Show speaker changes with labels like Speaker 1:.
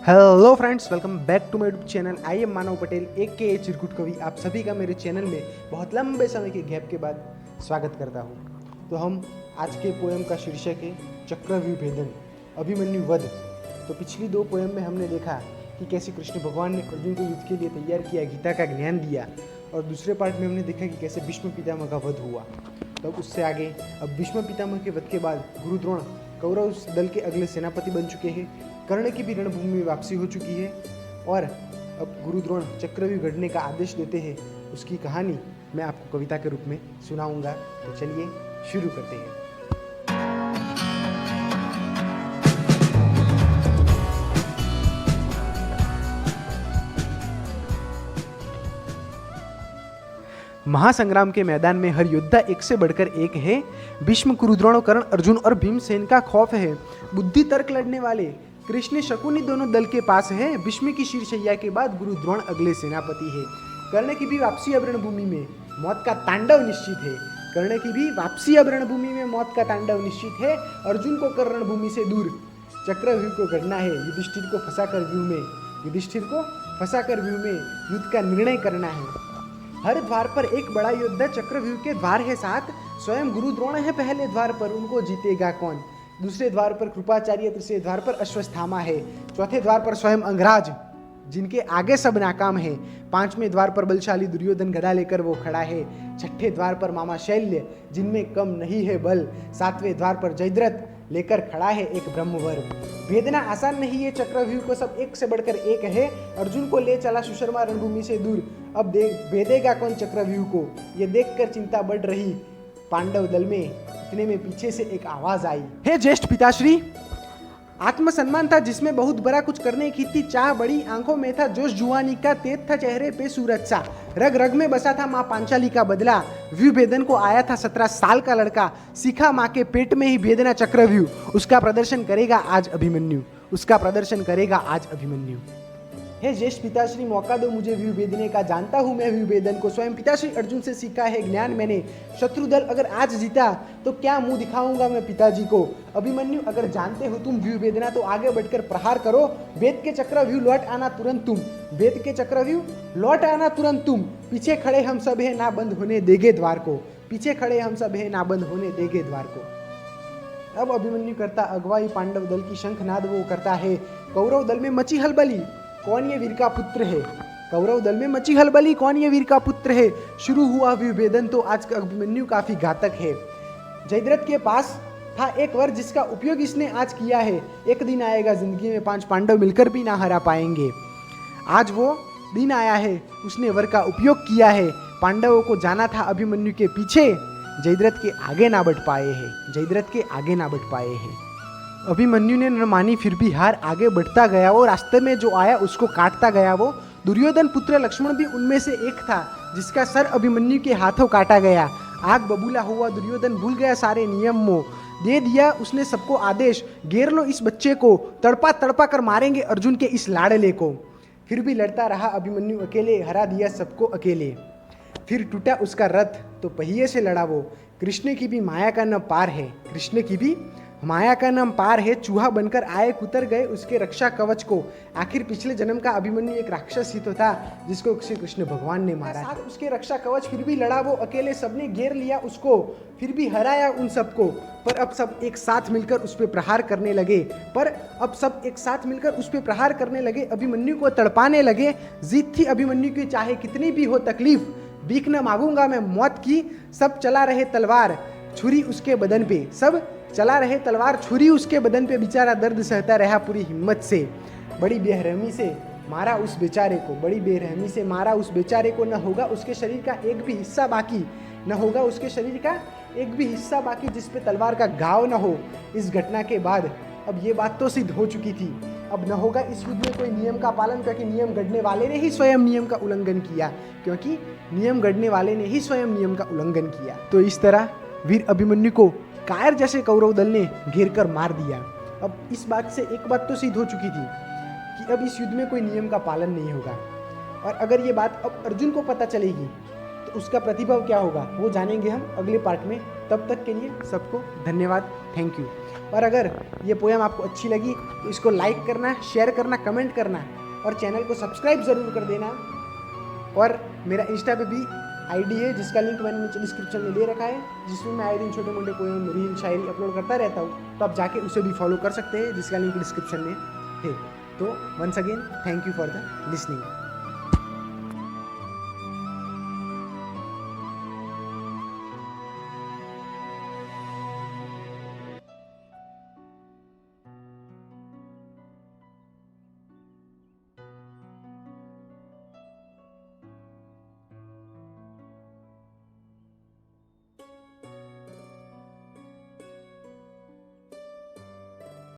Speaker 1: Hello friends, welcome back to my YouTube channel. I am Manav Patel a चिरकुट कवि। आप सभी का मेरे चैनल में बहुत लंबे समय के गैप के बाद स्वागत करता हूँ। तो हम आज के पोएम का शीर्षक है चक्रव्यूह भेदन, अभिमन्यु वध। तो पिछली दो पोएम में हमने देखा कि कैसे कृष्ण भगवान ने अर्जुन को युद्ध के लिए तैयार किया, गीता का ज्ञान दिया, और दूसरे पार्ट में हमने देखा कि कैसे भीष्म पितामह का वध हुआ। तब उससे आगे अब भीष्म पितामह के वध के बाद गुरु द्रोण कौरव दल के अगले सेनापति बन चुके हैं। कर्ण की भी रणभूमि में वापसी हो चुकी है और अब गुरु द्रोण चक्रव्यूह गढ़ने का आदेश देते हैं। उसकी कहानी मैं आपको कविता के रूप में सुनाऊंगा। तो चलिए शुरू करते हैं। महासंग्राम के मैदान में हर योद्धा एक से बढ़कर एक है। भीष्म, कुरु, द्रोण, कर्ण, अर्जुन और भीमसेन का खौफ है। बुद्धि तर्क लड़ने वाले कृष्ण, शकुनी दोनों दल के पास है। भीष्म की शीर्षैया के बाद गुरु द्रोण अगले सेनापति है। कर्ण की भी वापसी अब रणभूमि में मौत का तांडव निश्चित है। कर्ण की भी वापसी अब रणभूमि में मौत का तांडव निश्चित है। अर्जुन को कर रणभूमि से दूर चक्रव्यूह को गढ़ना है। युधिष्ठिर को फंसाकर व्यूह में युद्ध का निर्णय करना है। हर द्वार पर एक बड़ा योद्धा, चक्रव्यूह के द्वार है सात। स्वयं गुरु द्रोण है पहले द्वार पर, उनको जीतेगा कौन। दूसरे द्वार पर कृपाचार्य, तीसरे द्वार पर अश्वत्थामा है। चौथे द्वार पर स्वयं अंगराज, जिनके आगे सब नाकाम है। पांचवें द्वार पर बलशाली दुर्योधन गदा लेकर वो खड़ा है। छठे द्वार पर मामा शैल्य, जिनमें कम नहीं है बल। सातवें द्वार पर जयद्रथ लेकर खड़ा है एक ब्रह्मवर। भेदना आसान नहीं है चक्रव्यूह को, सब एक से बढ़कर एक है। अर्जुन को ले चला सुशर्मा रणभूमि से दूर, अब भेदेगा कौन चक्रव्यूह को। ये देखकर चिंता बढ़ रही पांडव दल में। इतने में पीछे से एक आवाज आई, हे ज्येष्ठ पिताश्री। आत्मसम्मान था जिसमें बहुत बड़ा कुछ करने की थी चाह, बड़ी आंखों में था जोश जुआनी का, तेज था चेहरे पे सूरज सा, रग रग में बसा था माँ पांचाली का बदला। व्यू भेदन को आया था 17 साल का लड़का, सीखा माँ के पेट में ही भेदना चक्रव्यूह। उसका प्रदर्शन करेगा आज अभिमन्यु। हे ज्येष्ठ पिताश्री, मौका दो मुझे व्यू भेदने का, जानता हूँ मैं व्यू भेदन को। स्वयं पिताश्री अर्जुन से सीखा है ज्ञान मैंने। शत्रु दल अगर आज जीता तो क्या मुंह दिखाऊंगा मैं पिताजी को। अभिमन्यु, अगर जानते हो तुम व्यू भेदना तो आगे बढ़कर प्रहार करो। वेद के चक्रव्यूह लौट आना तुरंत तुम। पीछे खड़े हम सब है, ना बंद होने देगे द्वार को। अब अभिमन्यु करता अगवाई पांडव दल की, शंखनाद वो करता है। कौरव दल में मची हलबली, कौन ये वीर का पुत्र है। शुरू हुआ विभेदन तो आज का अभिमन्यु काफी घातक है। जयद्रथ के पास था एक वर जिसका उपयोग इसने आज किया है। एक दिन आएगा जिंदगी में 5 पांडव मिलकर भी ना हरा पाएंगे। आज वो दिन आया है, उसने वर का उपयोग किया है। पांडवों को जाना था अभिमन्यु के पीछे, जयद्रथ के आगे ना बढ़ पाए हैं। अभिमन्यु ने न मानी फिर भी हार, आगे बढ़ता गया वो। रास्ते में जो आया उसको काटता गया वो। दुर्योधन पुत्र लक्ष्मण भी उनमें से एक था, जिसका सर अभिमन्यु के हाथों काटा गया। आग बबूला हुआ दुर्योधन, भूल गया सारे नियम मोह। दे दिया उसने सबको आदेश, घेर लो इस बच्चे को, तड़पा तड़पा कर मारेंगे अर्जुन के इस लाडले को। फिर भी लड़ता रहा अभिमन्यु अकेले, हरा दिया सबको अकेले। फिर टूटा उसका रथ तो पहिए से लड़ा वो। कृष्ण की भी माया का नाम पार है। चूहा बनकर आए, कुतर गए उसके रक्षा कवच को। आखिर पिछले जन्म का अभिमन्यु एक राक्षस ही तो था, जिसको श्री कृष्ण भगवान ने मारा। साथ उसके रक्षा कवच, फिर भी लड़ा वो अकेले। सबने घेर लिया उसको, फिर भी हराया उन सबको। पर अब सब एक साथ मिलकर उस पर प्रहार करने लगे। अभिमन्यु को तड़पाने लगे। जीत थी अभिमन्यु की, चाहे कितनी भी हो तकलीफ। भीख न मांगूंगा मैं मौत की, सब चला रहे तलवार छुरी उसके बदन पे। बेचारा दर्द सहता रहा पूरी हिम्मत से। बड़ी बेरहमी से मारा उस बेचारे को। न होगा उसके शरीर का एक भी हिस्सा बाकी, जिस पे तलवार का घाव न हो। इस घटना के बाद अब ये बात तो सिद्ध हो चुकी थी, अब न होगा इस युद्ध में कोई नियम का पालन, क्योंकि नियम गढ़ने वाले ने ही स्वयं नियम का उल्लंघन किया। तो इस तरह वीर अभिमन्यु को कायर जैसे कौरव दल ने घेर कर मार दिया। अब इस बात से एक बात तो सिद्ध हो चुकी थी कि अब इस युद्ध में कोई नियम का पालन नहीं होगा। और अगर ये बात अब अर्जुन को पता चलेगी तो उसका प्रतिभव क्या होगा वो जानेंगे हम अगले पार्ट में। तब तक के लिए सबको धन्यवाद, थैंक यू। और अगर ये पोएम आपको अच्छी लगी तो इसको लाइक करना, शेयर करना, कमेंट करना और चैनल को सब्सक्राइब ज़रूर कर देना। और मेरा इंस्टा पे भी आईडी है जिसका लिंक मैंने नीचे डिस्क्रिप्शन में दे रखा है, जिसमें मैं आए दिन छोटे मोटे पोएम, रील, शायरी अपलोड करता रहता हूँ, तो आप जाके उसे भी फॉलो कर सकते हैं जिसका लिंक डिस्क्रिप्शन में है। तो once again thank you for the listening.